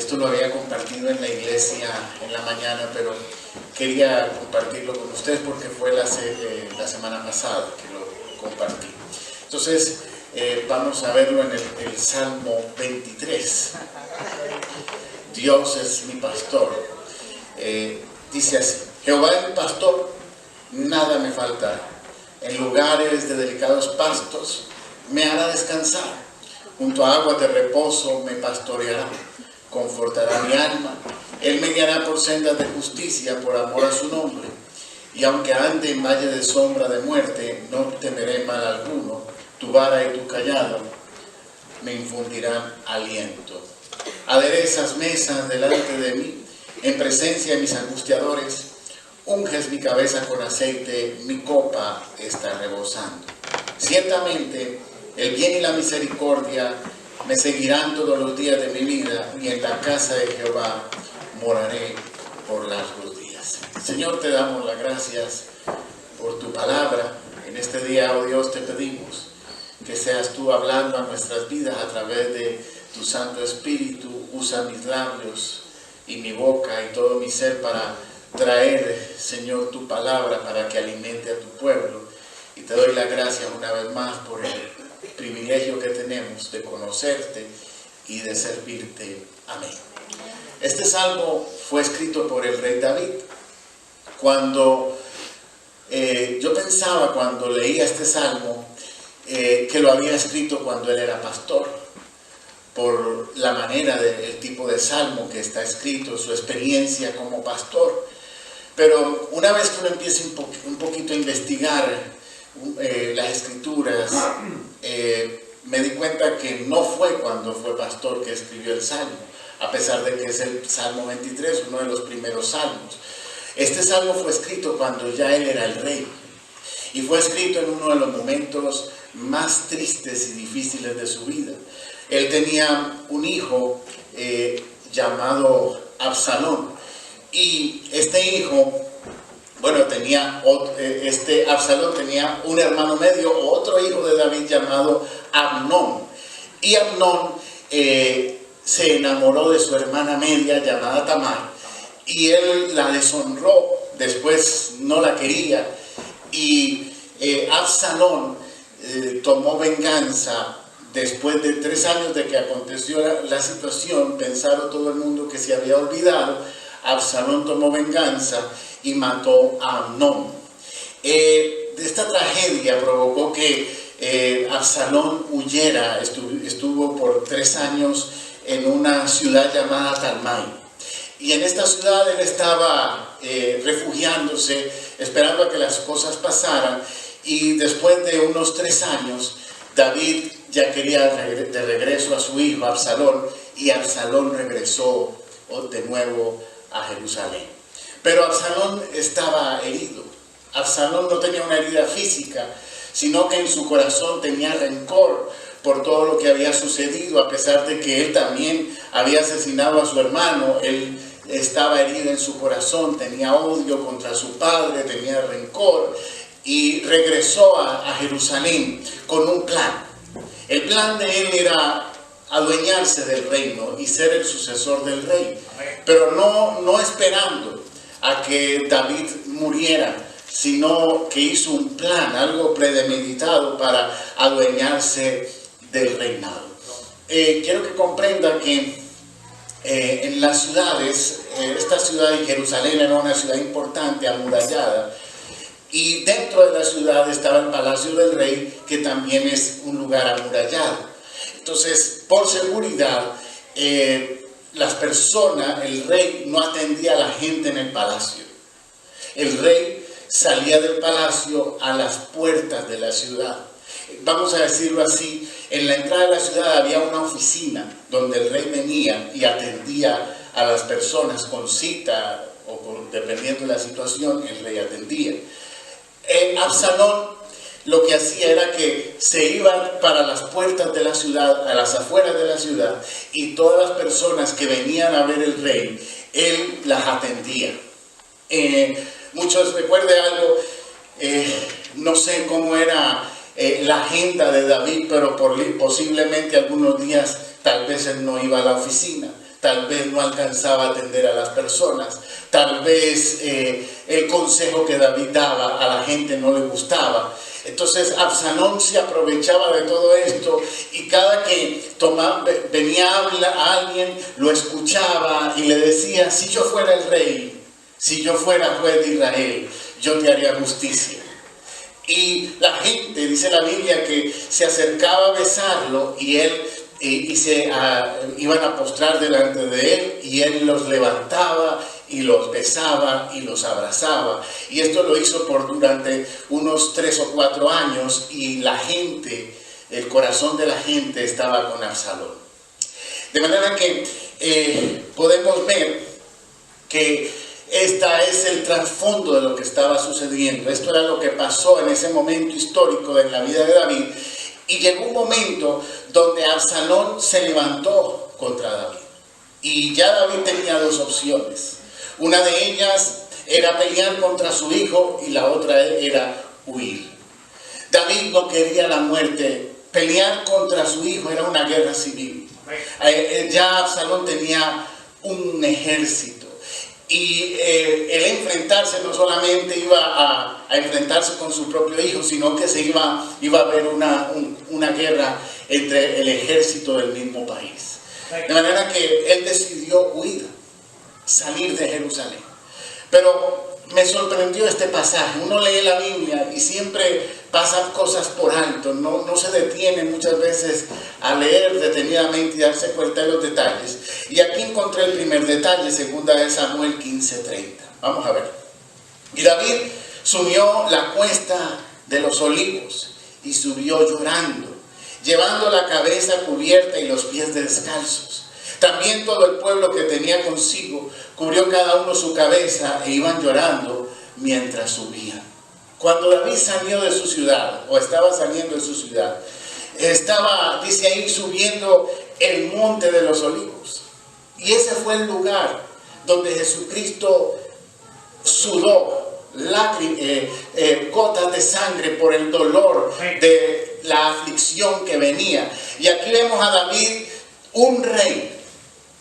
Esto lo había compartido en la iglesia en la mañana, pero quería compartirlo con ustedes porque fue la semana pasada que lo compartí. Entonces, vamos a verlo en el Salmo 23. Dios es mi pastor. Dice así: Jehová es mi pastor, nada me faltará. En lugares de delicados pastos me hará descansar. Junto a aguas de reposo me pastoreará. Confortará mi alma. Él me guiará por sendas de justicia por amor a su nombre. Y aunque ande en valle de sombra de muerte, no temeré mal alguno. Tu vara y tu cayado me infundirán aliento. Aderezas mesas delante de mí, en presencia de mis angustiadores. Unges mi cabeza con aceite, mi copa está rebosando. Ciertamente, el bien y la misericordia me seguirán todos los días de mi vida, y en la casa de Jehová moraré por largos días. Señor, te damos las gracias por tu palabra. En este día, oh Dios, te pedimos que seas tú hablando a nuestras vidas a través de tu Santo Espíritu. Usa mis labios y mi boca y todo mi ser para traer, Señor, tu palabra para que alimente a tu pueblo. Y te doy las gracias una vez más por el privilegio que tenemos de conocerte y de servirte. Amén. Este salmo fue escrito por el rey David. Cuando yo pensaba, cuando leía este salmo, que lo había escrito cuando él era pastor, por la manera del tipo de salmo que está escrito, su experiencia como pastor. Pero una vez que uno empieza un poquito a investigar las escrituras, me di cuenta que no fue cuando fue pastor que escribió el salmo, a pesar de que es el Salmo 23, uno de los primeros salmos. Este salmo fue escrito cuando ya él era el rey, y fue escrito en uno de los momentos más tristes y difíciles de su vida. Él tenía un hijo llamado Absalón, y este hijo, Absalón tenía un hermano medio, otro hijo de David llamado Amnón. Y Amnón se enamoró de su hermana media llamada Tamar, y él la deshonró, después no la quería, y Absalón tomó venganza. Después de 3 años de que aconteció la situación, pensaron todo el mundo que se había olvidado. Absalón tomó venganza y mató a Amnón. Esta tragedia provocó que Absalón huyera. Estuvo por 3 años en una ciudad llamada Talmai. Y en esta ciudad él estaba refugiándose, esperando a que las cosas pasaran. Y después de unos 3 años, David ya quería de regreso a su hijo Absalón, y Absalón regresó de nuevo a Jerusalén. Pero Absalón estaba herido. Absalón no tenía una herida física, sino que en su corazón tenía rencor por todo lo que había sucedido, a pesar de que él también había asesinado a su hermano. Él estaba herido en su corazón, tenía odio contra su padre, tenía rencor, y regresó a Jerusalén con un plan. El plan de él era adueñarse del reino y ser el sucesor del rey, pero no esperando a que David muriera, sino que hizo un plan, algo premeditado para adueñarse del reinado. Quiero que comprendan que en las ciudades, esta ciudad de Jerusalén era una ciudad importante, amurallada, y dentro de la ciudad estaba el palacio del rey, que también es un lugar amurallado. Entonces, por seguridad, las personas, el rey no atendía a la gente en el palacio. El rey salía del palacio a las puertas de la ciudad. Vamos a decirlo así, en la entrada de la ciudad había una oficina donde el rey venía y atendía a las personas con cita, o dependiendo de la situación, el rey atendía. Absalón lo que hacía era que se iba para las puertas de la ciudad, a las afueras de la ciudad, y todas las personas que venían a ver el rey, él las atendía. Muchos recuerden algo, no sé cómo era la agenda de David, pero posiblemente algunos días tal vez él no iba a la oficina, tal vez no alcanzaba a atender a las personas, tal vez el consejo que David daba a la gente no le gustaba. Entonces Absalón se aprovechaba de todo esto y cada que venía a alguien, lo escuchaba y le decía: si yo fuera el rey, si yo fuera juez de Israel, yo te haría justicia. Y la gente, dice la Biblia, que se acercaba a besarlo y él iban a postrar delante de él y él los levantaba y los besaba y los abrazaba. Y esto lo hizo durante unos 3 o 4 años, y la gente, el corazón de la gente estaba con Absalón. De manera que podemos ver que este es el trasfondo de lo que estaba sucediendo. Esto era lo que pasó en ese momento histórico en la vida de David. Y llegó un momento donde Absalón se levantó contra David. Y ya David tenía 2 opciones. Una de ellas era pelear contra su hijo y la otra era huir. David no quería la muerte. Pelear contra su hijo era una guerra civil. Ya Absalón tenía un ejército. Y el enfrentarse no solamente iba a enfrentarse con su propio hijo, sino que iba a haber una guerra entre el ejército del mismo país. De manera que él decidió huir, salir de Jerusalén. Pero me sorprendió este pasaje. Uno lee la Biblia y siempre pasan cosas por alto, no se detiene muchas veces a leer detenidamente y darse cuenta de los detalles. Y aquí encontré el primer detalle, 2 Samuel 15:30. Vamos a ver. Y David subió la cuesta de los olivos y subió llorando, llevando la cabeza cubierta y los pies descalzos. También todo el pueblo que tenía consigo cubrió cada uno su cabeza e iban llorando mientras subían. Cuando David salió de su ciudad, o estaba saliendo de su ciudad, dice ahí, subiendo el monte de los olivos. Y ese fue el lugar donde Jesucristo sudó gotas de sangre por el dolor de la aflicción que venía. Y aquí vemos a David, un rey,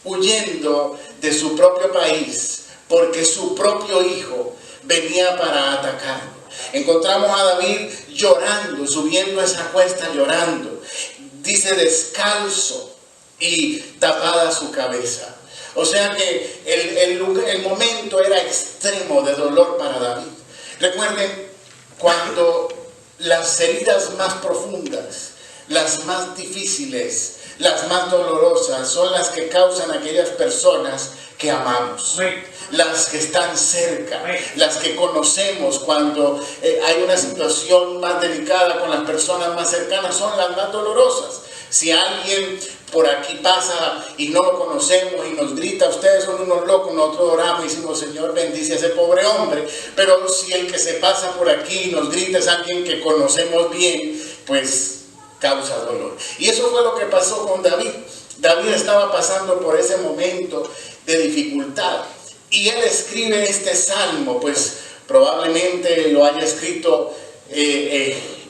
huyendo de su propio país porque su propio hijo venía para atacarlo. Encontramos a David llorando, subiendo esa cuesta llorando. Dice descalzo y tapada su cabeza. O sea que el momento era extremo de dolor para David. Recuerden, cuando las heridas más profundas, las más difíciles, las más dolorosas, son las que causan aquellas personas que amamos, las que están cerca, las que conocemos. Cuando hay una situación más delicada con las personas más cercanas, son las más dolorosas. Si alguien por aquí pasa y no lo conocemos y nos grita: ustedes son unos locos, nosotros oramos y decimos: Señor, bendice a ese pobre hombre. Pero si el que se pasa por aquí y nos grita es alguien que conocemos bien, pues causa dolor. Y eso fue lo que pasó con David. David estaba pasando por ese momento de dificultad y él escribe este salmo. Pues probablemente lo haya escrito,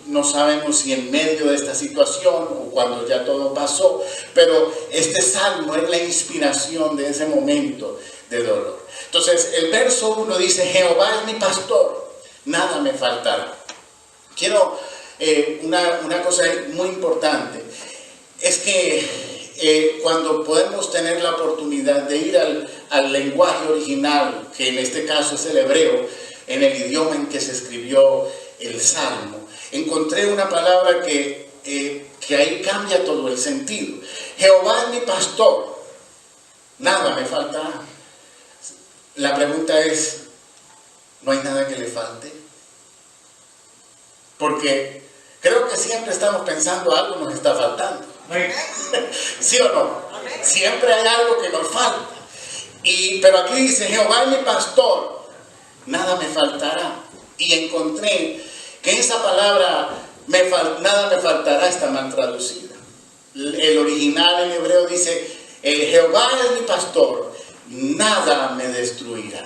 no sabemos si en medio de esta situación o cuando ya todo pasó, pero este salmo es la inspiración de ese momento de dolor. Entonces el verso 1 dice: Jehová es mi pastor, nada me faltará. Quiero una cosa muy importante, es que cuando podemos tener la oportunidad de ir al lenguaje original, que en este caso es el hebreo, en el idioma en que se escribió el Salmo, encontré una palabra que ahí cambia todo el sentido. Jehová es mi pastor, nada me faltará. La pregunta es: ¿no hay nada que le falte? Porque creo que siempre estamos pensando algo nos está faltando. ¿Sí o no? Siempre hay algo que nos falta. Pero aquí dice: Jehová es mi pastor, nada me faltará. Y encontré que esa palabra, nada me faltará, está mal traducida. El original en hebreo dice: Jehová es mi pastor, nada me destruirá.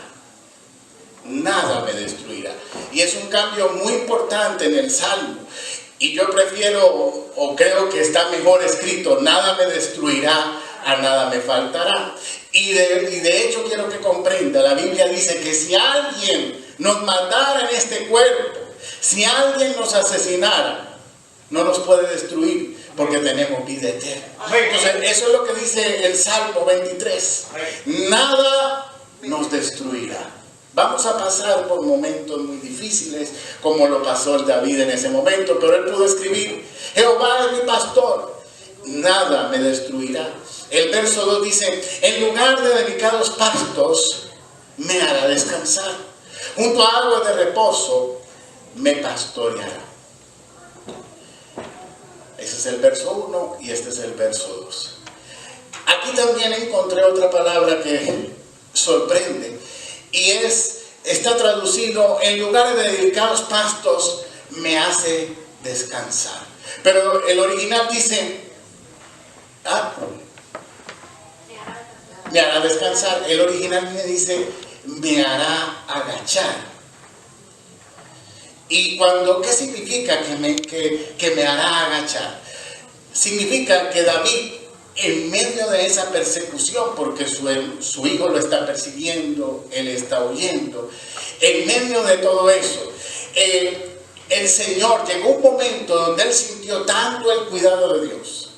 Nada me destruirá. Y es un cambio muy importante en el Salmo. Y yo prefiero, o creo que está mejor escrito: nada me destruirá, a nada me faltará. Y de hecho quiero que comprenda, la Biblia dice que si alguien nos matara en este cuerpo, si alguien nos asesinara, no nos puede destruir porque tenemos vida eterna. Entonces eso es lo que dice el Salmo 23. Nada nos destruirá. Vamos a pasar por momentos muy difíciles, como lo pasó el David en ese momento, pero él pudo escribir: Jehová es mi pastor, nada me destruirá. El verso 2 dice: en lugar de delicados pastos me hará descansar, junto a aguas de reposo me pastoreará. Ese es el verso 1 y este es el verso 2. Aquí también encontré otra palabra que sorprende, y está traducido: en lugares de delicados pastos me hace descansar. Pero el original dice, me hará descansar. El original me dice, me hará agachar. Y ¿qué significa que me hará agachar? Significa que David, en medio de esa persecución, porque su hijo lo está persiguiendo, él está huyendo, en medio de todo eso, el Señor, llegó un momento donde él sintió tanto el cuidado de Dios,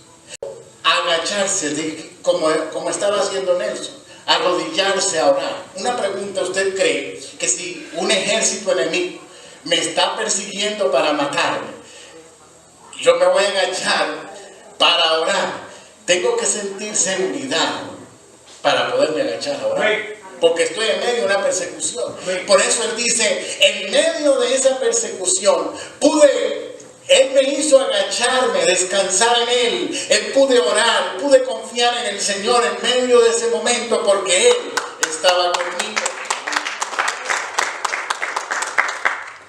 agacharse, como estaba haciendo Nelson, arrodillarse a orar. Una pregunta: ¿usted cree que si un ejército enemigo me está persiguiendo para matarme, yo me voy a agachar para orar? Tengo que sentir seguridad para poderme agachar a orar, porque estoy en medio de una persecución. Por eso él dice: en medio de esa persecución él me hizo agacharme, descansar en él pude orar, pude confiar en el Señor en medio de ese momento, porque Él estaba conmigo.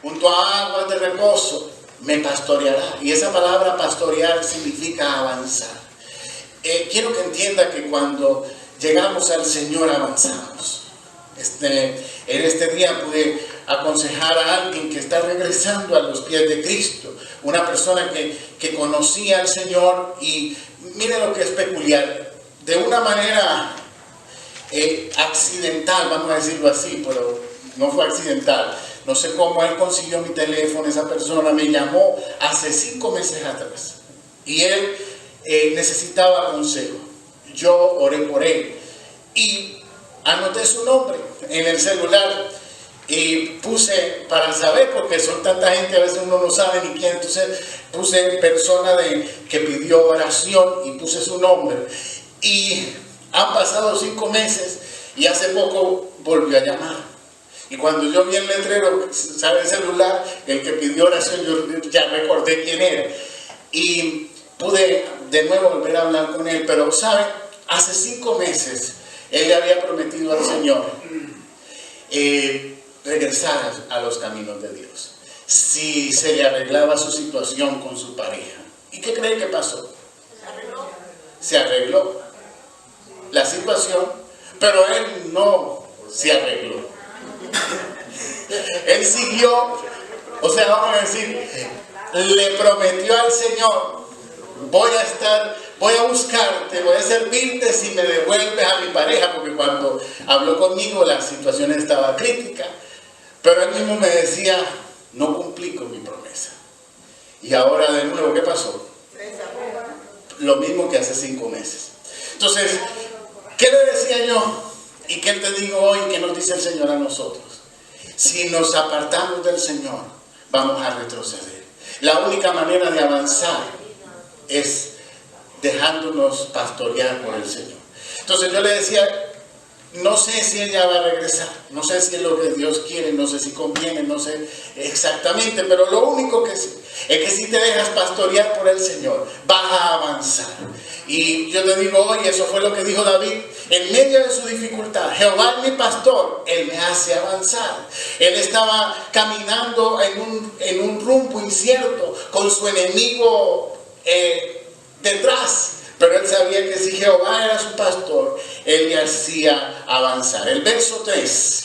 Junto a aguas de reposo me pastoreará. Y esa palabra pastorear significa avanzar. Quiero que entienda que cuando llegamos al Señor avanzamos. En este día pude aconsejar a alguien que está regresando a los pies de Cristo, una persona que conocía al Señor, y mire lo que es peculiar, de una manera accidental, vamos a decirlo así, pero no fue accidental. No sé cómo él consiguió mi teléfono. Esa persona me llamó hace 5 meses atrás y él necesitaba consejo. Yo oré por él y anoté su nombre en el celular y puse, para saber, porque son tanta gente, a veces uno no sabe ni quién, entonces puse persona que pidió oración y puse su nombre. Y han pasado 5 meses y hace poco volvió a llamar. Y cuando yo vi el letrero, ¿sabe? El celular, el que pidió oración, yo ya recordé quién era. Y pude de nuevo volver a hablar con él, pero ¿sabe? Hace 5 meses él le había prometido al Señor regresar a los caminos de Dios, si se le arreglaba su situación con su pareja. ¿Y qué cree que pasó? Se arregló la situación, pero él no se arregló. Él siguió, o sea, vamos a decir, le prometió al Señor: voy a buscarte, voy a servirte si me devuelves a mi pareja, porque cuando habló conmigo la situación estaba crítica, pero él mismo me decía: no cumplí con mi promesa. Y ahora de nuevo, ¿qué pasó? Lo mismo que hace 5 meses. Entonces, ¿qué le decía yo? ¿Y qué te digo hoy? ¿Qué nos dice el Señor a nosotros? Si nos apartamos del Señor, vamos a retroceder. La única manera de avanzar es dejándonos pastorear por el Señor. Entonces yo le decía: no sé si ella va a regresar, no sé si es lo que Dios quiere, no sé si conviene, no sé exactamente, pero lo único que sé es que si te dejas pastorear por el Señor, vas a avanzar. Y yo te digo hoy, eso fue lo que dijo David en medio de su dificultad: Jehová es mi pastor, Él me hace avanzar. Él estaba caminando en un rumbo incierto, con su enemigo detrás, pero él sabía que si Jehová era su pastor, Él le hacía avanzar. El verso 3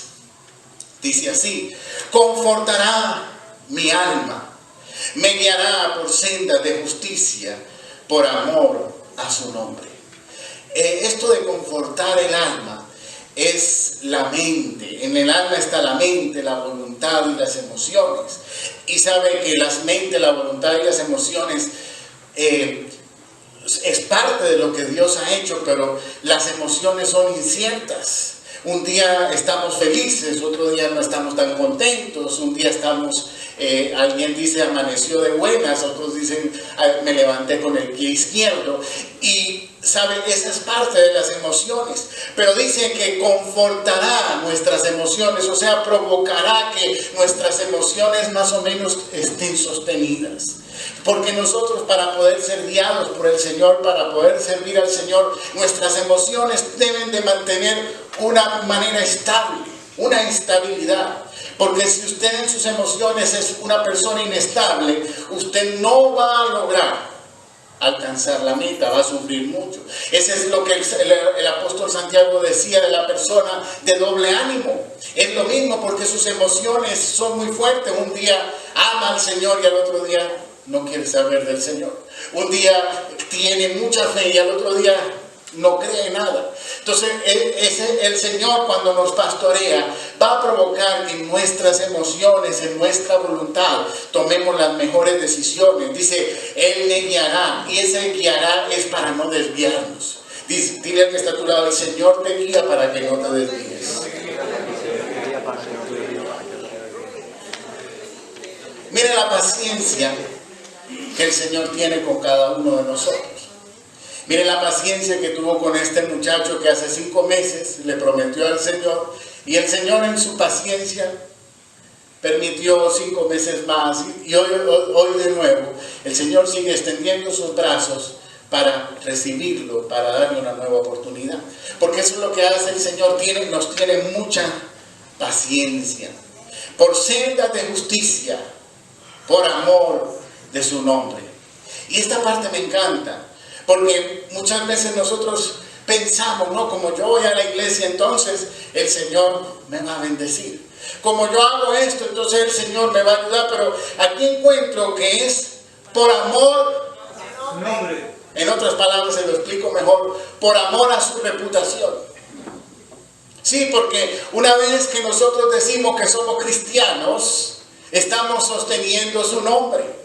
dice así: confortará mi alma, me guiará por sendas de justicia, por amor a su nombre. esto de confortar el alma es la mente. En el alma está la mente, la voluntad y las emociones. Y sabe que la mente, la voluntad y las emociones es parte de lo que Dios ha hecho, pero las emociones son inciertas. Un día estamos felices, otro día no estamos tan contentos, un día estamos, alguien dice amaneció de buenas, otros dicen me levanté con el pie izquierdo. Y sabe, esa es parte de las emociones, pero dice que confortará nuestras emociones, o sea, provocará que nuestras emociones más o menos estén sostenidas. Porque nosotros, para poder ser guiados por el Señor, para poder servir al Señor, nuestras emociones deben de mantener una manera estable, una estabilidad. Porque si usted en sus emociones es una persona inestable, usted no va a lograr alcanzar la meta, va a sufrir mucho. Ese es lo que el apóstol Santiago decía de la persona de doble ánimo. Es lo mismo, porque sus emociones son muy fuertes. Un día ama al Señor y al otro día no quiere saber del Señor. Un día tiene mucha fe y al otro día no cree en nada. Entonces el Señor, cuando nos pastorea, va a provocar que en nuestras emociones, en nuestra voluntad, tomemos las mejores decisiones. Dice, Él me guiará, y ese guiará es para no desviarnos. Dile al que está a tu lado, el Señor te guía para que no te desvíes. Mire la paciencia que el Señor tiene con cada uno de nosotros. Mire la paciencia que tuvo con este muchacho que hace 5 meses le prometió al Señor, y el Señor en su paciencia permitió 5 meses más, y hoy de nuevo el Señor sigue extendiendo sus brazos para recibirlo, para darle una nueva oportunidad. Porque eso es lo que hace el Señor, nos tiene mucha paciencia, por sendas de justicia, por amor de su nombre. Y esta parte me encanta, porque muchas veces nosotros pensamos, no, como yo voy a la iglesia, entonces el Señor me va a bendecir. Como yo hago esto, entonces el Señor me va a ayudar. Pero aquí encuentro que es por amor, en otras palabras se lo explico mejor, por amor a su reputación. Sí, porque una vez que nosotros decimos que somos cristianos, estamos sosteniendo su nombre.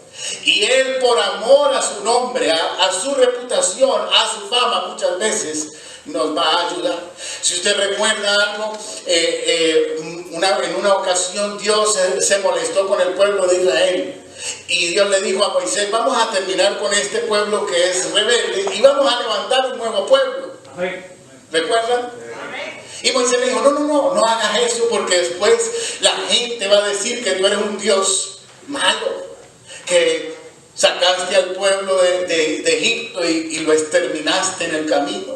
Y Él, por amor a su nombre, a su reputación, a su fama, muchas veces nos va a ayudar. Si usted recuerda algo, en una ocasión Dios se molestó con el pueblo de Israel. Y Dios le dijo a Moisés, vamos a terminar con este pueblo que es rebelde y vamos a levantar un nuevo pueblo. ¿Recuerdan? Y Moisés le dijo, no hagas eso, porque después la gente va a decir que tú eres un Dios malo, que sacaste al pueblo de Egipto y lo exterminaste en el camino.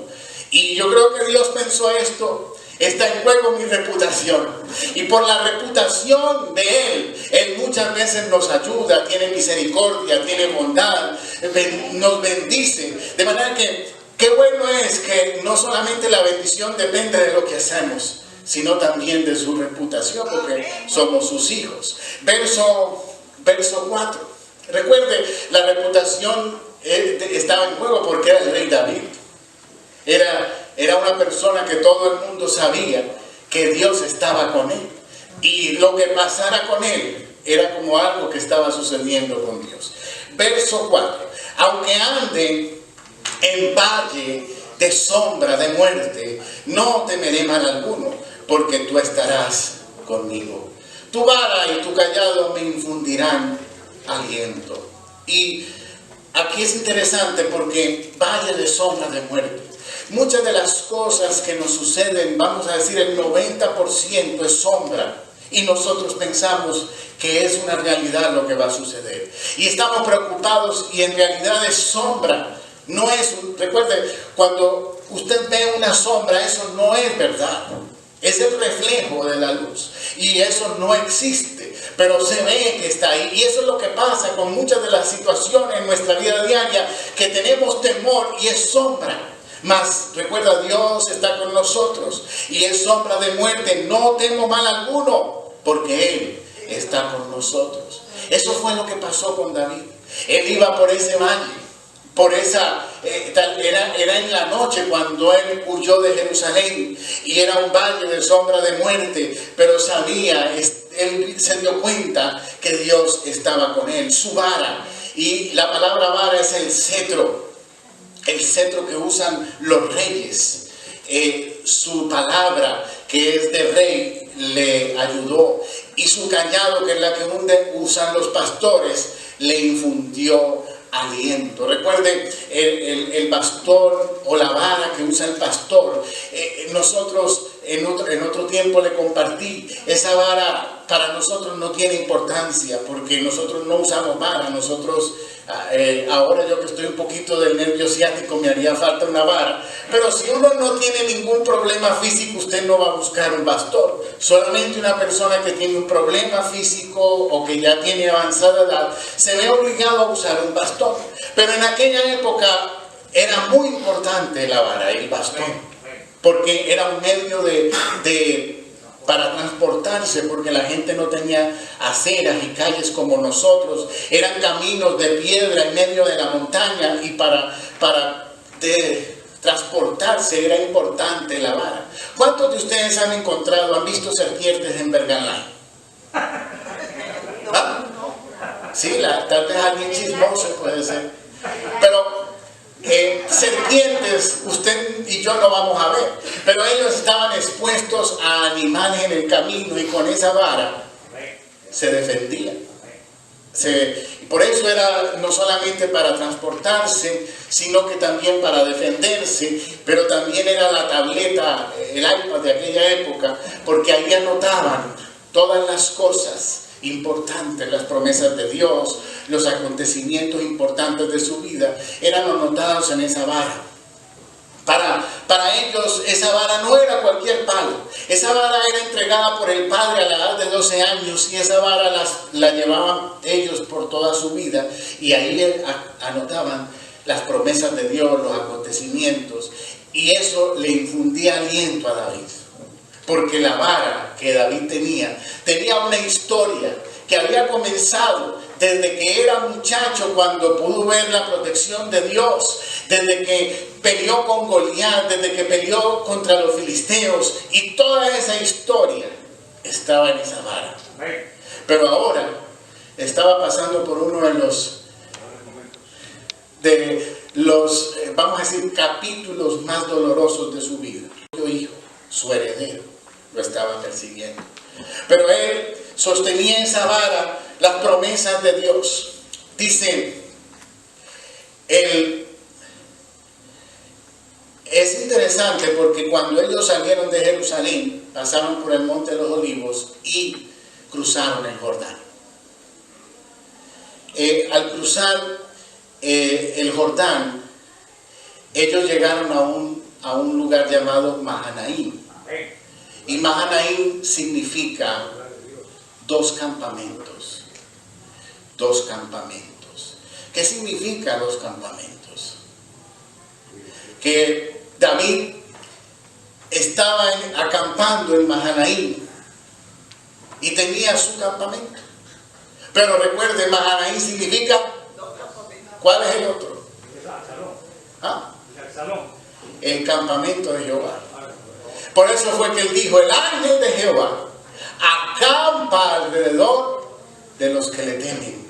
Y yo creo que Dios pensó esto, está en juego mi reputación, y por la reputación de Él muchas veces nos ayuda, tiene misericordia, tiene bondad, nos bendice. De manera que qué bueno es que no solamente la bendición depende de lo que hacemos, sino también de su reputación, porque somos sus hijos. Verso 4. Recuerde, la reputación estaba en juego porque era el rey David. Era una persona que todo el mundo sabía que Dios estaba con él. Y lo que pasara con él era como algo que estaba sucediendo con Dios. Verso 4. Aunque ande en valle de sombra de muerte, no temeré mal alguno, porque tú estarás conmigo. Tu vara y tu callado me infundirán aliento. Y aquí es interesante porque valle de sombra de muerte. Muchas de las cosas que nos suceden, vamos a decir el 90% es sombra. Y nosotros pensamos que es una realidad lo que va a suceder. Y estamos preocupados y en realidad es sombra. No es, recuerde, cuando usted ve una sombra, eso no es verdad. Es el reflejo de la luz. Y eso no existe, pero se ve que está ahí. Y eso es lo que pasa con muchas de las situaciones en nuestra vida diaria, que tenemos temor y es sombra. Mas recuerda, Dios está con nosotros y es sombra de muerte. No temo mal alguno, porque Él está con nosotros. Eso fue lo que pasó con David. Él iba por ese valle, por esa Era en la noche cuando él huyó de Jerusalén y era un valle de sombra de muerte, pero sabía, él se dio cuenta que Dios estaba con él, su vara. Y la palabra vara es el cetro que usan los reyes. Su palabra, que es de rey, le ayudó, y su callado, que es la que usan los pastores, le infundió aliento. Recuerden, el pastor o la vara que usa el pastor, nosotros en otro tiempo le compartí, esa vara para nosotros no tiene importancia, porque nosotros no usamos vara. Nosotros, ahora yo que estoy un poquito del nervio ciático, me haría falta una vara, pero si uno no tiene ningún problema físico, usted no va a buscar un bastón. Solamente una persona que tiene un problema físico o que ya tiene avanzada edad se ve obligado a usar un bastón. Pero en aquella época era muy importante la vara, el bastón, porque era un medio para transportarse, porque la gente no tenía aceras y calles como nosotros. Eran caminos de piedra en medio de la montaña, y para transportarse era importante la vara. ¿Cuántos de ustedes han visto serpientes en Berganlay? ¿Ah? Sí, tal vez alguien chismoso puede ser. Pero serpientes usted y yo no vamos a ver, pero ellos estaban expuestos a animales en el camino, y con esa vara se defendían. Por eso era no solamente para transportarse, sino que también para defenderse, pero también era la tableta, el iPad de aquella época, porque ahí anotaban todas las cosas importantes, las promesas de Dios, los acontecimientos importantes de su vida, eran anotados en esa vara. Para ellos esa vara no era cualquier palo. Esa vara era entregada por el padre a la edad de 12 años, y esa vara la llevaban ellos por toda su vida, y ahí anotaban las promesas de Dios, los acontecimientos, y eso le infundía aliento a David. Porque la vara que David tenía una historia que había comenzado desde que era muchacho, cuando pudo ver la protección de Dios, desde que peleó con Goliat, desde que peleó contra los filisteos, y toda esa historia estaba en esa vara. Pero ahora estaba pasando por uno de los vamos a decir, capítulos más dolorosos de su vida. Su hijo, su heredero, lo estaba persiguiendo. Pero él sostenía esa vara, las promesas de Dios. Dice, es interesante porque cuando ellos salieron de Jerusalén, pasaron por el Monte de los Olivos y cruzaron el Jordán. Al cruzar el Jordán, ellos llegaron a un lugar llamado Mahanaim. Y Mahanaim significa dos campamentos. Dos campamentos. ¿Qué significa dos campamentos? Que David estaba acampando en Mahanaim y tenía su campamento. Pero recuerde, Mahanaim significa, ¿cuál es el otro? ¿Ah? El campamento de Jehová. Por eso fue que él dijo, el ángel de Jehová acampa alrededor de los que le temen.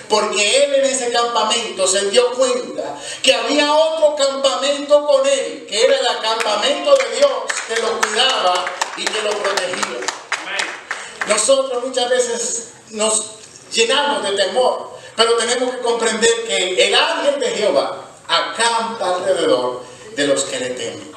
Porque él en ese campamento se dio cuenta que había otro campamento con él, que era el campamento de Dios, que lo cuidaba y que lo protegía. Nosotros muchas veces nos llenamos de temor, pero tenemos que comprender que el ángel de Jehová acampa alrededor de los que le temen.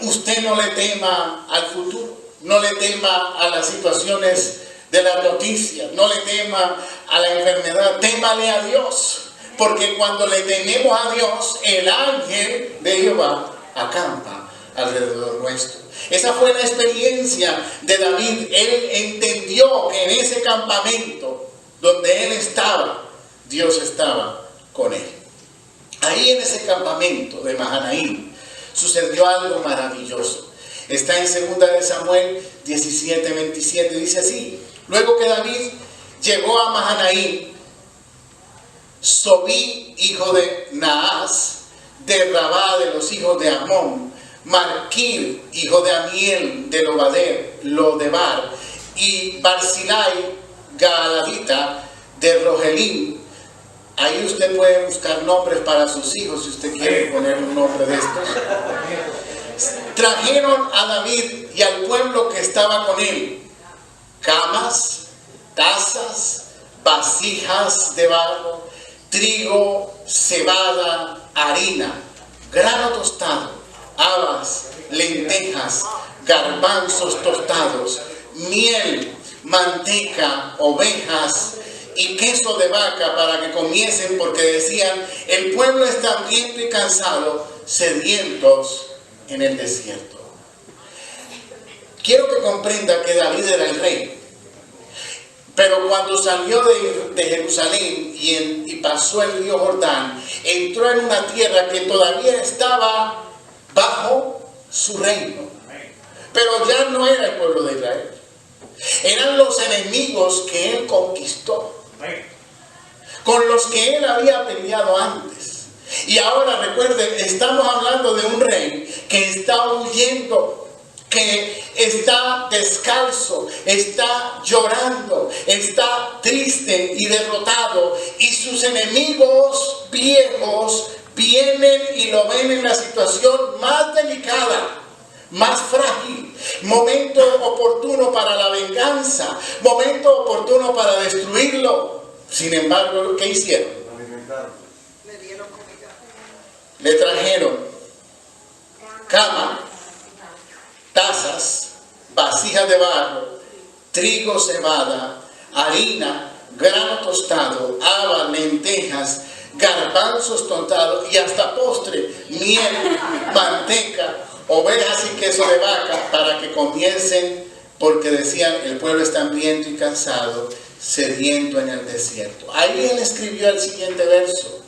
Usted no le tema al futuro, no le tema a las situaciones de las noticias, no le tema a la enfermedad, témale a Dios, porque cuando le tememos a Dios, el ángel de Jehová acampa alrededor nuestro. Esa fue la experiencia de David. Él entendió que en ese campamento donde él estaba, Dios estaba con él. Ahí en ese campamento de Mahanaim sucedió algo maravilloso. Está en 2 de Samuel 17:27, dice así: luego que David llegó a Mahanaim, Sobí, hijo de Naas, de Rabá de los hijos de Amón, Marquir, hijo de Amiel de Lodebar, y Barzillai, Gaaladita, de Rogelim. Ahí usted puede buscar nombres para sus hijos si usted quiere poner un nombre de estos. Trajeron a David y al pueblo que estaba con él camas, tazas, vasijas de barro, trigo, cebada, harina, grano tostado, habas, lentejas, garbanzos tostados, miel, manteca, ovejas y queso de vaca para que comiesen, porque decían: el pueblo está hambriento y cansado, sedientos en el desierto. Quiero que comprenda que David era el rey, pero cuando salió de Jerusalén y pasó el río Jordán, entró en una tierra que todavía estaba bajo su reino, pero ya no era el pueblo de Israel. Eran los enemigos que él conquistó, con los que él había peleado antes. Y ahora recuerden, estamos hablando de un rey que está huyendo, que está descalzo, está llorando, está triste y derrotado, y sus enemigos viejos vienen y lo ven en la situación más delicada, más frágil, momento oportuno para la venganza, momento oportuno para destruirlo. Sin embargo, ¿qué hicieron? Le trajeron cama, tazas, vasijas de barro, trigo, cebada, harina, grano tostado, habas, lentejas, garbanzos tostados y hasta postre, miel, manteca, ovejas y queso de vaca, para que comiencen, porque decían: el pueblo está hambriento y cansado, sediento en el desierto. Ahí él escribió el siguiente verso: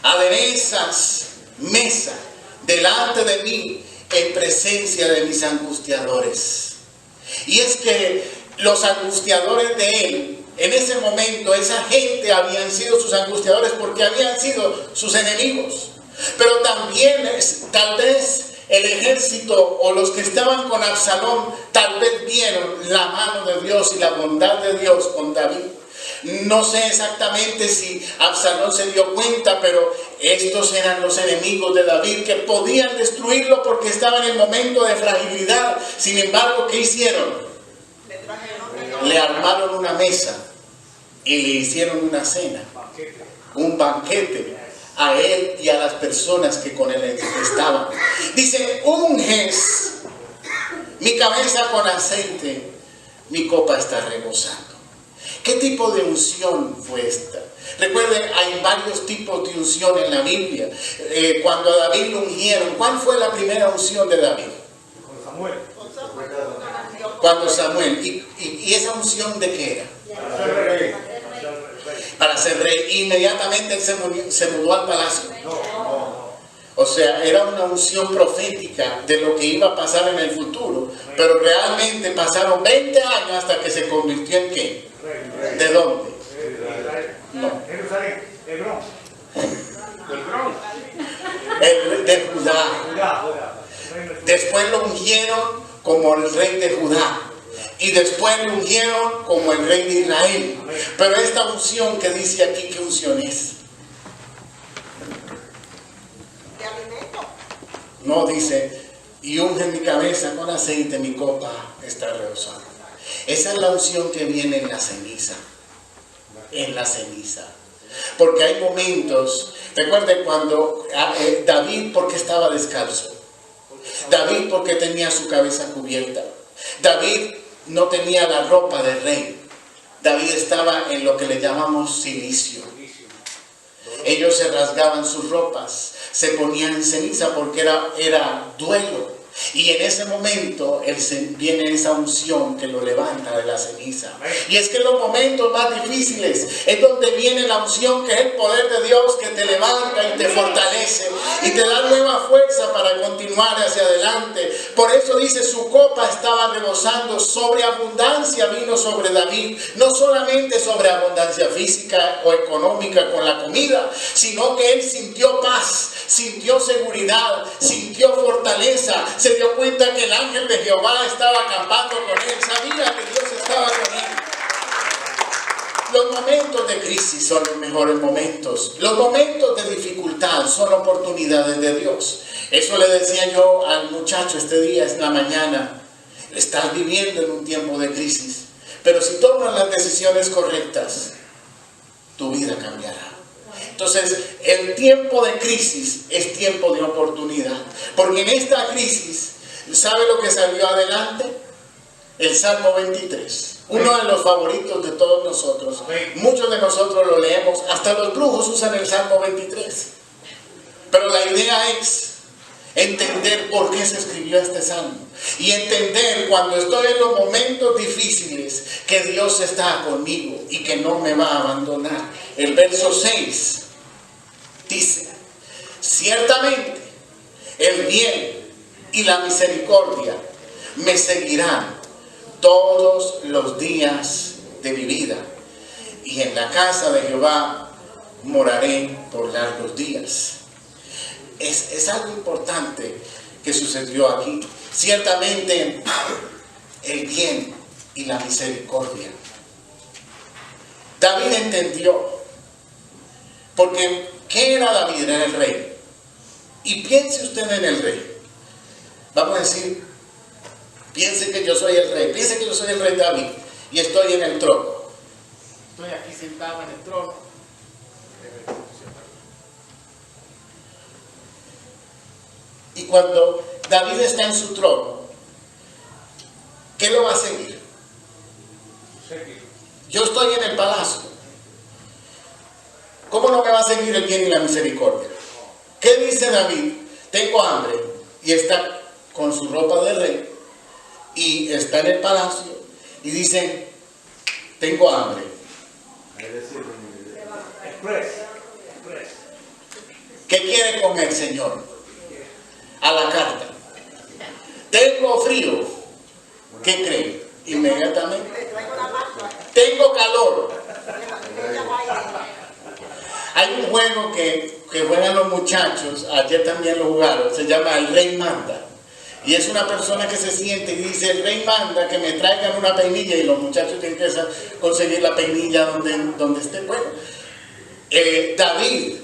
aderezas mesa delante de mí en presencia de mis angustiadores. Y es que los angustiadores de él, en ese momento, esa gente habían sido sus angustiadores porque habían sido sus enemigos. Pero también tal vez el ejército o los que estaban con Absalón tal vez vieron la mano de Dios y la bondad de Dios con David. No sé exactamente si Absalón se dio cuenta, pero estos eran los enemigos de David que podían destruirlo porque estaba en el momento de fragilidad. Sin embargo, ¿qué hicieron? Le armaron una mesa y le hicieron una cena, un banquete a él y a las personas que con él estaban. Dice: unges mi cabeza con aceite, mi copa está rebosando. ¿Qué tipo de unción fue esta? Recuerden, hay varios tipos de unción en la Biblia. Cuando a David lo ungieron, ¿cuál fue la primera unción de David? Con Samuel. Cuando Samuel. ¿Y esa unción de qué era? Para ser rey. Para ser rey. Inmediatamente él se mudó al palacio. O sea, era una unción profética de lo que iba a pasar en el futuro. Pero realmente pasaron 20 años hasta que se convirtió en ¿qué? ¿De dónde? No. Jerusalén, Hebrón. De Judá. Después lo ungieron como el rey de Judá. Y después lo ungieron como el rey de Israel. Pero esta unción que dice aquí, ¿qué unción es? De alimento. No, dice: y unge mi cabeza con aceite, mi copa está rebosando. Esa es la unción que viene en la ceniza. En la ceniza. Porque hay momentos, recuerden cuando David, porque estaba descalzo. David, porque tenía su cabeza cubierta. David no tenía la ropa de rey. David estaba en lo que le llamamos cilicio. Ellos se rasgaban sus ropas, se ponían en ceniza porque era duelo. Y en ese momento viene esa unción que lo levanta de la ceniza. Y es que en los momentos más difíciles es donde viene la unción, que es el poder de Dios, que te levanta y te fortalece y te da nueva fuerza para continuar hacia adelante. Por eso dice, su copa estaba rebosando, sobreabundancia vino sobre David. No solamente sobreabundancia física o económica con la comida, sino que él sintió paz, sintió seguridad, sintió fortaleza. Se dio cuenta que el ángel de Jehová estaba acampando con él. Sabía que Dios estaba con él. Los momentos de crisis son los mejores momentos. Los momentos de dificultad son oportunidades de Dios. Eso le decía yo al muchacho este día, en la mañana. Estás viviendo en un tiempo de crisis, pero si tomas las decisiones correctas, tu vida cambiará. Entonces, el tiempo de crisis es tiempo de oportunidad. Porque en esta crisis, ¿sabe lo que salió adelante? El Salmo 23. Uno de los favoritos de todos nosotros. Muchos de nosotros lo leemos. Hasta los brujos usan el Salmo 23. Pero la idea es entender por qué se escribió este salmo. Y entender cuando estoy en los momentos difíciles que Dios está conmigo y que no me va a abandonar. El verso 6 dice, ciertamente el bien y la misericordia me seguirán todos los días de mi vida, y en la casa de Jehová moraré por largos días. Es algo importante que sucedió aquí. Ciertamente el bien y la misericordia. David entendió, porque ¿qué era David? Era el rey. Y piense usted en el rey. Vamos a decir, piense que yo soy el rey. Piense que yo soy el rey David y estoy en el trono. Estoy aquí sentado en el trono. Y cuando David está en su trono, ¿qué lo va a seguir? Yo estoy en el palacio. ¿Cómo no me va a seguir el bien y la misericordia? ¿Qué dice David? Tengo hambre, y está con su ropa de rey y está en el palacio y dice, tengo hambre. ¿Qué quiere comer, Señor? A la carta. Tengo frío. ¿Qué cree? Inmediatamente. Tengo calor. Hay un juego que juegan los muchachos, ayer también lo jugaron, se llama El Rey Manda. Y es una persona que se siente y dice, el rey manda que me traigan una peinilla, y los muchachos tienen que conseguir la peinilla donde esté. Bueno, David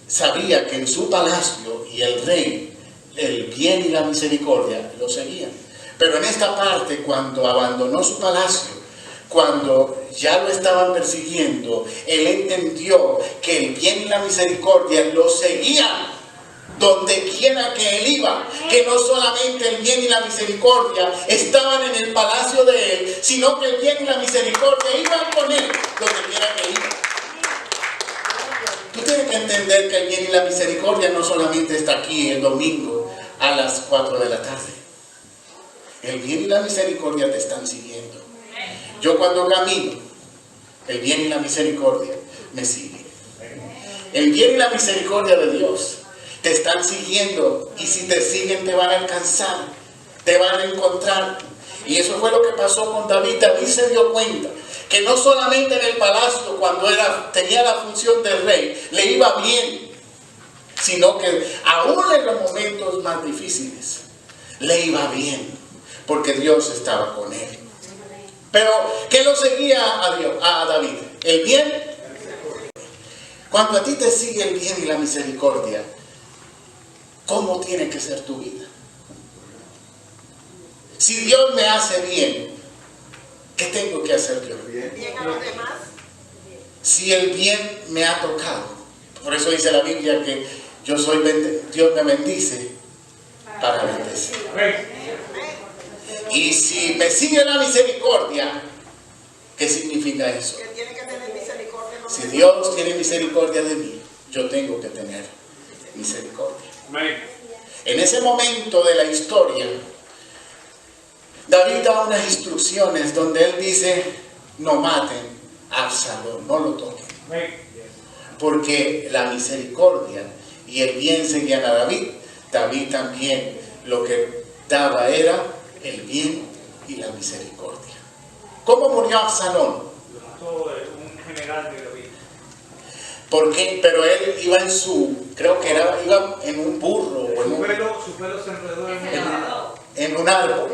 sabía que en su palacio y el rey, el bien y la misericordia lo seguían. Pero en esta parte, cuando abandonó su palacio, cuando ya lo estaban persiguiendo, él entendió que el bien y la misericordia lo seguían donde quiera que él iba, que no solamente el bien y la misericordia estaban en el palacio de él, sino que el bien y la misericordia iban con él donde quiera que iba. Tú tienes que entender que el bien y la misericordia no solamente está aquí el domingo a las 4 de la tarde. El bien y la misericordia te están siguiendo. Yo cuando camino, el bien y la misericordia me siguen. El bien y la misericordia de Dios te están siguiendo, y si te siguen te van a alcanzar, te van a encontrar. Y eso fue lo que pasó con David. David se dio cuenta que no solamente en el palacio, cuando tenía la función de rey, le iba bien, sino que aún en los momentos más difíciles le iba bien, porque Dios estaba con él. Pero ¿qué lo seguía a David? El bien. Cuando a ti te sigue el bien y la misericordia, ¿cómo tiene que ser tu vida? Si Dios me hace bien, ¿qué tengo que hacer yo? Bien a los demás. Si el bien me ha tocado, por eso dice la Biblia que Dios me bendice para bendecir. Y si me sigue la misericordia, ¿qué significa eso? Que tiene que tener misericordia. Si Dios tiene misericordia de mí, yo tengo que tener misericordia. En ese momento de la historia, David da unas instrucciones donde él dice, no maten a Absalón, no lo toquen. Porque la misericordia y el bien seguían a David. David también lo que daba era el bien y la misericordia. ¿Cómo murió Absalón? Lo mató un general de David. ¿Por qué? Pero él iba en su, creo que era, iba en un burro o Su pelo se enredó en un árbol.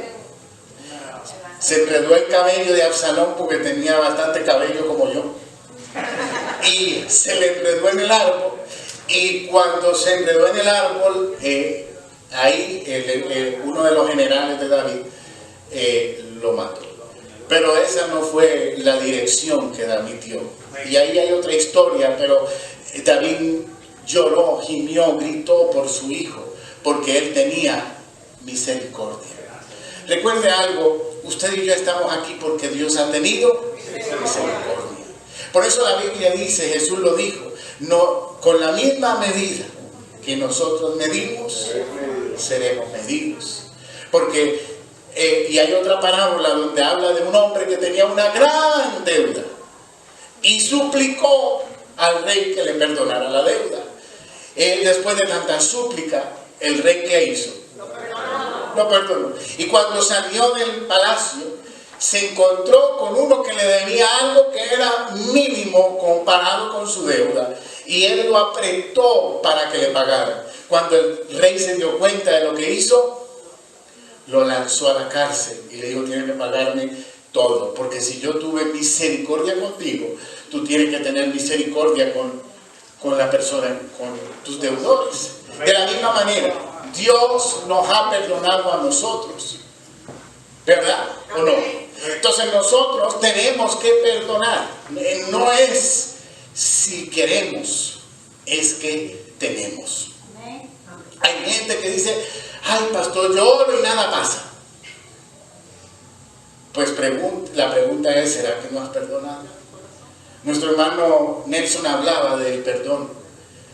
Se enredó el cabello de Absalón porque tenía bastante cabello como yo. Y se le enredó en el árbol. Y cuando se enredó en el árbol, ahí uno de los generales de David lo mató. Pero esa no fue la dirección que David dio. Y ahí hay otra historia, pero David lloró, gimió, gritó por su hijo, porque él tenía misericordia. Recuerde algo, usted y yo estamos aquí porque Dios ha tenido misericordia. Por eso la Biblia dice, Jesús lo dijo, no, con la misma medida que nosotros medimos, seremos medidos. Porque y hay otra parábola donde habla de un hombre que tenía una gran deuda y suplicó al rey que le perdonara la deuda. Después de tanta súplica, el rey, ¿qué hizo? Lo perdonó. Y cuando salió del palacio, se encontró con uno que le debía algo que era mínimo comparado con su deuda, y él lo apretó para que le pagara. Cuando el rey se dio cuenta de lo que hizo, lo lanzó a la cárcel y le dijo, tienes que pagarme todo, porque si yo tuve misericordia contigo, tú tienes que tener misericordia con la persona, con tus deudores. De la misma manera, Dios nos ha perdonado a nosotros, ¿verdad? ¿O no? Entonces nosotros tenemos que perdonar. No es si queremos, es que tenemos. Hay gente que dice, ay pastor, yo oro y nada pasa. Pues la pregunta es, ¿será que no has perdonado? Nuestro hermano Nelson hablaba del perdón,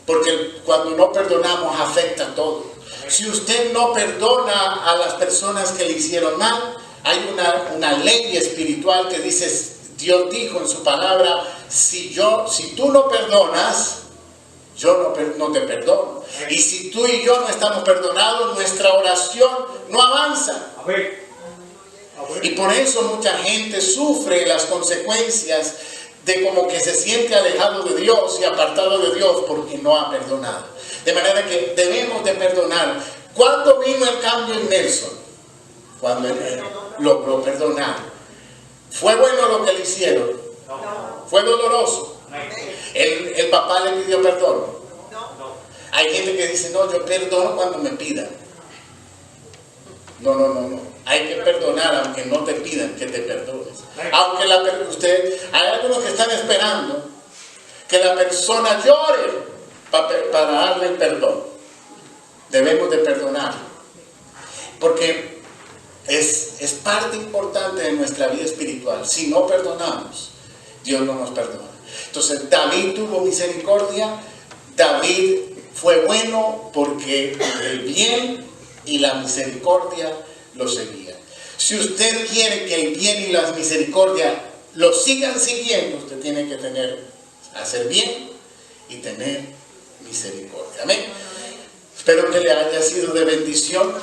porque cuando no perdonamos afecta todo. Si usted no perdona a las personas que le hicieron mal, hay una ley espiritual que dice, Dios dijo en su palabra, si tú no perdonas, yo no te perdono. Y si tú y yo no estamos perdonados, nuestra oración no avanza. Y por eso mucha gente sufre las consecuencias de como que se siente alejado de Dios y apartado de Dios porque no ha perdonado. De manera que debemos de perdonar. ¿Cuándo vino el cambio en Nelson? Cuando él logró perdonar. ¿Fue bueno lo que le hicieron? ¿Fue doloroso? ¿El papá le pidió perdón? Hay gente que dice, no, yo perdono cuando me pidan. No. Hay que perdonar aunque no te pidan que te perdones. Aunque hay algunos que están esperando que la persona llore para darle el perdón. Debemos de perdonar. Porque es parte importante de nuestra vida espiritual. Si no perdonamos, Dios no nos perdona. Entonces David tuvo misericordia. David fue bueno porque el bien y la misericordia lo seguían. Si usted quiere que el bien y la misericordia lo sigan siguiendo, usted tiene que hacer bien y tener misericordia. Amén. Espero que le haya sido de bendición.